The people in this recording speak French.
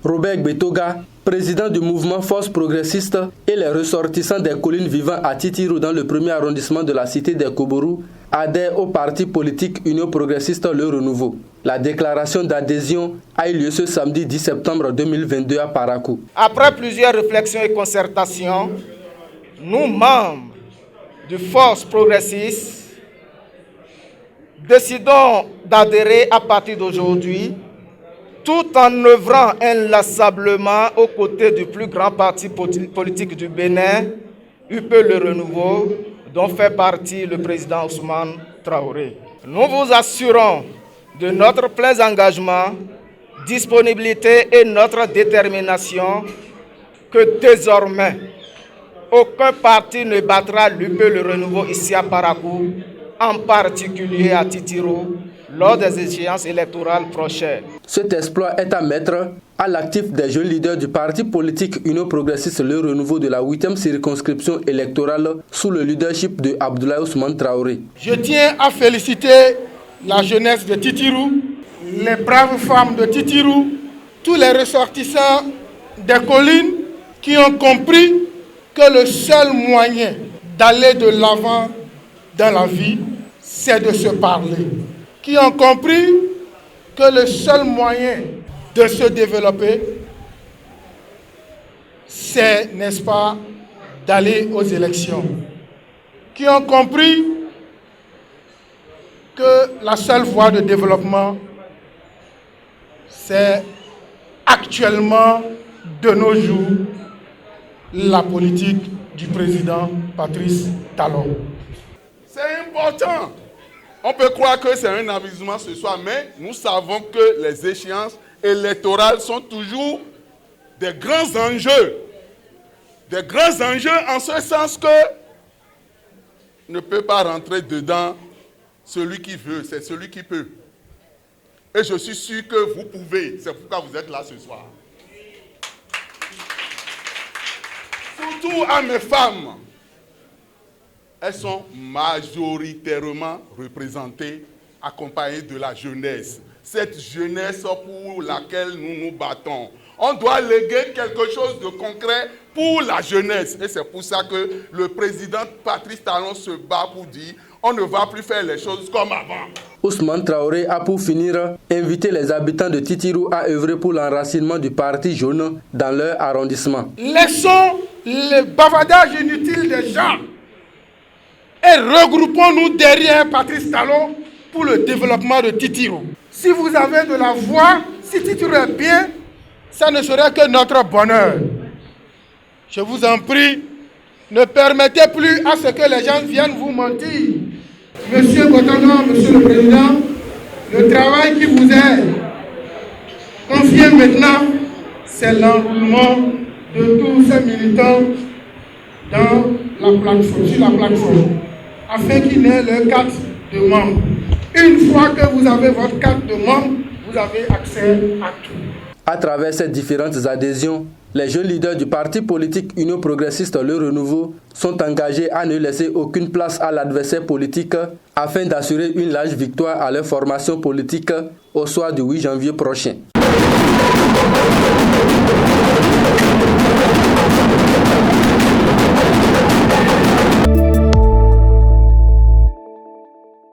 Robert Betoga, président du mouvement Force Progressiste, et les ressortissants des collines vivant à Titirou dans le premier arrondissement de la cité des Koborou adhèrent au parti politique Union Progressiste Le Renouveau. La déclaration d'adhésion a eu lieu ce samedi 10 septembre 2022 à Parakou. Après plusieurs réflexions et concertations, nous, membres de Force Progressiste, décidons d'adhérer à partir d'aujourd'hui, tout en œuvrant inlassablement aux côtés du plus grand parti politique du Bénin, UP Le Renouveau, dont fait partie le président Ousmane Traoré. Nous vous assurons de notre plein engagement, disponibilité et notre détermination que désormais, aucun parti ne battra l'UP Le Renouveau ici à Parakou, en particulier à Titirou, lors des échéances électorales prochaines. Cet exploit est à mettre à l'actif des jeunes leaders du parti politique Union Progressiste Le Renouveau de la 8e circonscription électorale sous le leadership de Abdoulaye Ousmane Traoré. Je tiens à féliciter la jeunesse de Titirou, les braves femmes de Titirou, tous les ressortissants des collines qui ont compris que le seul moyen d'aller de l'avant dans la vie, c'est de se parler. Qui ont compris que le seul moyen de se développer, c'est, n'est-ce pas, d'aller aux élections. Qui ont compris que la seule voie de développement, c'est actuellement, de nos jours, la politique du président Patrice Talon. C'est important. On peut croire que c'est un amusement ce soir, mais nous savons que les échéances électorales sont toujours des grands enjeux. Des grands enjeux en ce sens que ne peut pas rentrer dedans celui qui veut, c'est celui qui peut. Et je suis sûr que vous pouvez, c'est pourquoi vous êtes là ce soir. Surtout à mes femmes. Elles sont majoritairement représentées, accompagnées de la jeunesse. Cette jeunesse pour laquelle nous nous battons. On doit léguer quelque chose de concret pour la jeunesse. Et c'est pour ça que le président Patrice Talon se bat pour dire on ne va plus faire les choses comme avant. Ousmane Traoré a pour finir invité les habitants de Titirou à œuvrer pour l'enracinement du parti jaune dans leur arrondissement. Laissons les bavardages inutiles des gens et regroupons-nous derrière Patrice Talon pour le développement de Titirou. Si vous avez de la voix, si Titirou est bien, ça ne serait que notre bonheur. Je vous en prie, ne permettez plus à ce que les gens viennent vous mentir. Monsieur Botanga, Monsieur le Président, le travail qui vous est confié maintenant, c'est l'enroulement de tous ces militants dans la plateforme, sur la plateforme, afin qu'ils n'aient leur carte de membre. Une fois que vous avez votre carte de membre, vous avez accès à tout. À travers ces différentes adhésions, les jeunes leaders du parti politique Union Progressiste Le Renouveau sont engagés à ne laisser aucune place à l'adversaire politique afin d'assurer une large victoire à leur formation politique au soir du 8 janvier prochain.